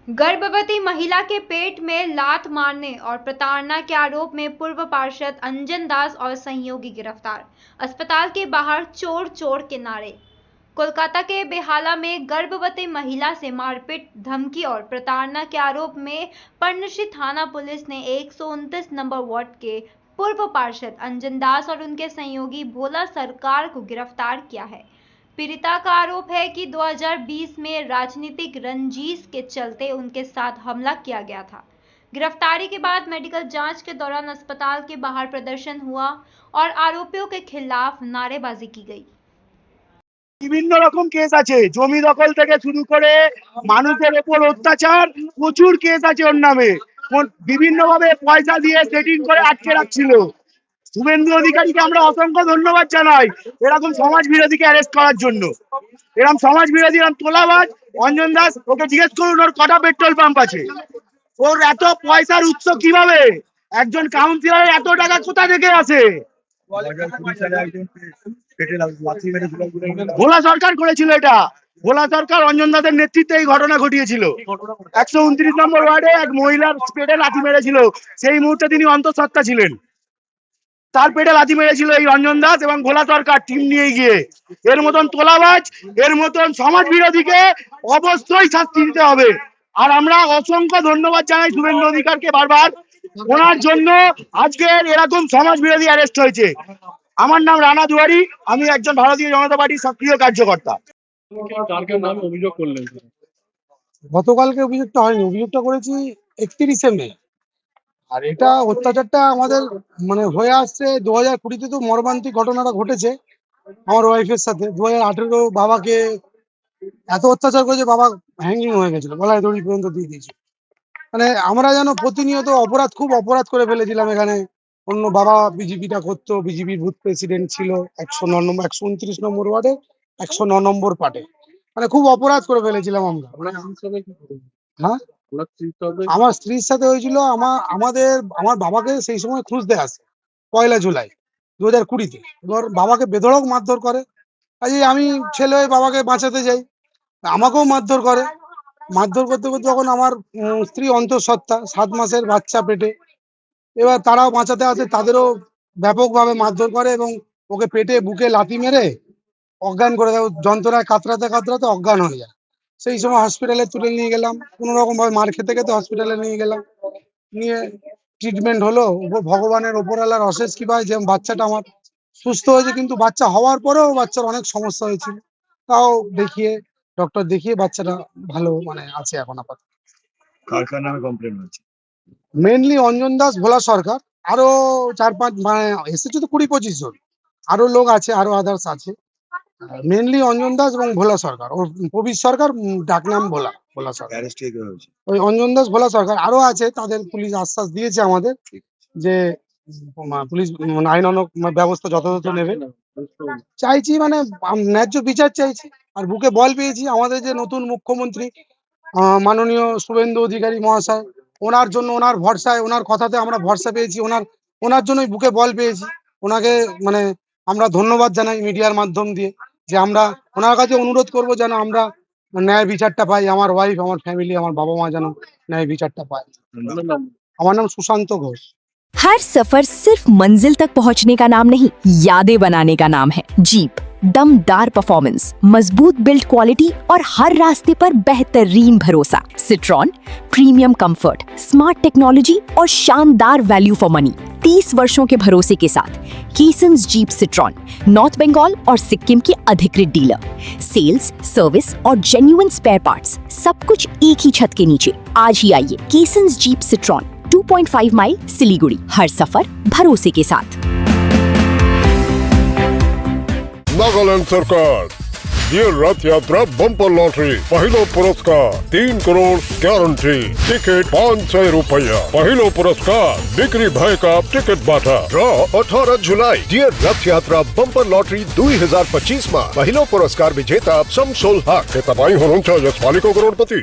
गर्भवती महिला के पेट में लात मारने और प्रताड़ना के आरोप में पूर्व पार्षद अंजन दास और सहयोगी गिरफ्तार। अस्पताल के बाहर चोर चोर के नारे। कोलकाता के बेहाला में गर्भवती महिला से मारपीट, धमकी और प्रताड़ना के आरोप में पर्णशी थाना पुलिस ने 129 नंबर वार्ड के पूर्व पार्षद अंजन दास और उनके सहयोगी भोला सरकार को गिरफ्तार किया है। पीड़िता का आरोप है कि 2020 में राजनीतिक रंजिश के चलते उनके साथ हमला किया गया था। गिरफ्तारी के बाद मेडिकल जांच के दौरान अस्पताल के बाहर प्रदर्शन हुआ और आरोपियों के खिलाफ नारेबाजी की गई। বিভিন্ন রকম কেস আছে, জমি দখল থেকে শুরু করে মানুষের উপর অত্যাচার, প্রচুর কেস আছে ওর নামে। বিভিন্ন ভাবে পয়সা দিয়ে সেটিং করে আটকে রাখছিল। শুভেন্দু অধিকারীকে আমরা অসংখ্য ধন্যবাদ জানাই এরকম সমাজ বিরোধীকে অ্যারেস্ট করার জন্য। এরকম সমাজ বিরোধী, এরকম তোলাবাজ অঞ্জন দাস, ওকে জিজ্ঞেস করুন ওর কটা পেট্রোল পাম্প আছে, ওর এত পয়সার উৎস কিভাবে, একজন কাউন্সিলরের এত টাকা কোথা থেকে আসে। ভোলা সরকার করেছিল এটা, ভোলা সরকার অঞ্জন দাসের নেতৃত্বে এই ঘটনা ঘটিয়েছিল। 129 নম্বর ওয়ার্ডে এক মহিলার পেটে লাথি মেরেছিল, সেই মুহূর্তে তিনি অন্তঃসত্ত্বা ছিলেন। তার পেটে লাথি মেরেছিল এই রঞ্জন দাস এবং ভোলা সরকার টিম নিয়ে গিয়ে। এর মতন তোলাবাজ, এর মতন সমাজ বিরোধীকে অবশ্যই শাস্তি দিতে হবে। আর আমরা অসংখ্য ধন্যবাদ জানাই শুভেন্দু অধিকারকে, বারবার ওনার জন্য আজকের এরকম সমাজ বিরোধী অ্যারেস্ট হয়েছে। আমার নাম রানা দুয়ারি, আমি একজন ভারতীয় জনতা পার্টির সক্রিয় কার্যকর্তা। গতকালকে অভিযোগটা হয়নি, অভিযোগটা করেছি 31শে মে। আর এটা অত্যাচারটা আমাদের হয়ে আসছে 2020-তে। তো মর্মান্তিক ঘটনাটা ঘটেছে আমার ওয়াইফের সাথে। 2018 বাবাকে এত অত্যাচার করেছে, বাবা হ্যাঙ্গিং হয়ে গেছিল, গলায় দড়ি পর্যন্ত দিয়ে দিয়েছে। আমরা যেন প্রতিনিয়ত খুব অপরাধ করে ফেলেছিলাম এখানে। অন্য বাবা বিজেপিটা করতো, বিজেপির বুথ প্রেসিডেন্ট ছিল 129 নম্বর ওয়ার্ডে 109 নম্বর পার্টে। খুব অপরাধ করে ফেলেছিলাম আমরা। হ্যাঁ, আমার স্ত্রীর সাথে হয়েছিল। আমার বাবাকে সেই সময় খুঁজতে আসে 1 জুলাই 2020-তে। এবার বাবাকে বেধড়ক মারধর করে। আমি ছেলে হয়ে বাবাকে বাঁচাতে যাই, আমাকেও মারধর করে। মারধর করতে করতে যখন আমার স্ত্রী অন্তঃসত্ত্বা, 7 মাসের বাচ্চা পেটে, এবার তারাও বাঁচাতে আসে, তাদেরও ব্যাপকভাবে মারধর করে এবং ওকে পেটে বুকে লাথি মেরে অজ্ঞান করে দেয়। যন্ত্রণায় কাতরাতে কাতরাতে অজ্ঞান হয়ে যায়। সেই সময় হসপিটালে তুলে নিয়ে গেলাম, কোনো রকম ভাবে মার খেতে খেতে হসপিটালে নিয়ে গেলাম, নিয়ে ট্রিটমেন্ট হলো। ভগবানের ওপরওয়ালার অশেষ কৃপায় যে বাচ্চাটা আমার সুস্থ হয়েছে, কিন্তু বাচ্চা হওয়ার পরেও বাচ্চার অনেক সমস্যা হয়েছিল। তাও ডক্টর দেখিয়ে বাচ্চাটা ভালো আছে এখন আপাতত। কার নামে কমপ্লেন হয়েছে? মেনলি অঞ্জন দাস, ভোলা সরকার, আরো 4-5 এসেছে তো 20-25 জন, আরো লোক আছে, আরো আদার্স আছে। মেনলি অঞ্জন দাস এবং ভোলা সরকার, ওর প্রবীর সরকার, ডাকনাম ভোলা সরকার। ওই অঞ্জন দাস, ভোলা সরকার আরো আছে, তাদের পুলিশ আশ্বাস দিয়েছে আমাদের যে পুলিশ আইনানুগ ব্যবস্থা যথাযথ নেবে। চাইছি ন্যায্য বিচার চাইছি। আর বুকে বল পেয়েছি আমাদের যে নতুন মুখ্যমন্ত্রী মাননীয় শুভেন্দু অধিকারী মহাশয়, ওনার জন্য, ওনার ভরসায়, ওনার কথাতে আমরা ভরসা পেয়েছি, ওনার জন্যই বুকে বল পেয়েছি। ওনাকে আমরা ধন্যবাদ জানাই মিডিয়ার মাধ্যম দিয়ে, যে আমরা ওনার কাছে অনুরোধ করব যেন আমরা ন্যায় বিচারটা পাই, আমার ওয়াইফ, আমার ফ্যামিলি, আমার বাবা মা যেন ন্যায় বিচারটা পায়। আমার নাম সুশান্ত ঘোষ। हर सफर सिर्फ मंजिल तक पहुंचने का नाम नहीं, यादें बनाने का नाम है। जीप, दमदार परफॉर्मेंस, मजबूत बिल्ड क्वालिटी और हर रास्ते पर बेहतरीन भरोसा। Citroen, premium comfort, smart technology और शानदार वैल्यू फॉर मनी। 30 वर्षों के भरोसे के साथ कीसन्स जीप सिट्रॉन, नॉर्थ बंगाल और सिक्किम की अधिकृत डीलर। सेल्स, सर्विस और जेन्युइन स्पेयर पार्ट्स, सब कुछ एक ही छत के नीचे। आज ही आइए कीसन्स जीप सिट्रॉन, 2.5 माइल सिलीगुड़ी। हर सफर भरोसे के साथ। नागालैंड सरकार ये रथ यात्रा बम्पर लॉटरी, पहलो पुरस्कार 3 करोड़ गारंटी, टिकट 500 रुपया, पहलो पुरस्कार बिक्री भय का टिकट बाटा। ड्रॉ 18 जुलाई डियर रथ यात्रा बम्पर लॉटरी 2025 में पहलो पुरस्कार विजेता शमसुल हक के तपाई हुनुहुन्छ यसपालिको करोडपति।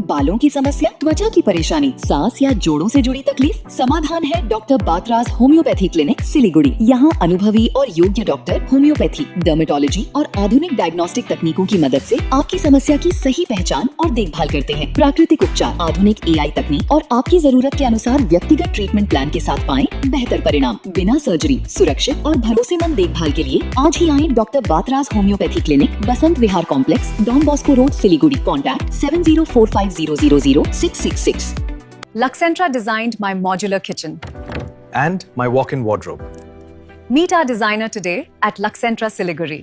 बालों की की समस्या, त्वचा की परेशानी, सांस या जोड़ों से जुड़ी तकलीफ, समाधान है doctor Batraj homeopathy clinic Siliguri. यहाँ अनुभवी और योग्य डॉक्टर होम्योपैथी, डर्मेटोलॉजी और आधुनिक डायग्नोस्टिक तकनीकों की मदद से आपकी समस्या की सही पहचान और देखभाल करते हैं। प्राकृतिक उपचार, आधुनिक AI तकनीक और आपकी जरूरत के अनुसार व्यक्तिगत ट्रीटमेंट प्लान के साथ पाएं बेहतर परिणाम। बिना सर्जरी, सुरक्षित और भरोसेमंद देखभाल के लिए आज ही आएं doctor Batraj homeopathy clinic, Basant Vihar complex, Don Bosco road, Siliguri. Contact 7045000666। Luxentra designed my modular kitchen. And my walk-in wardrobe. Meet our designer today at Luxentra Siliguri.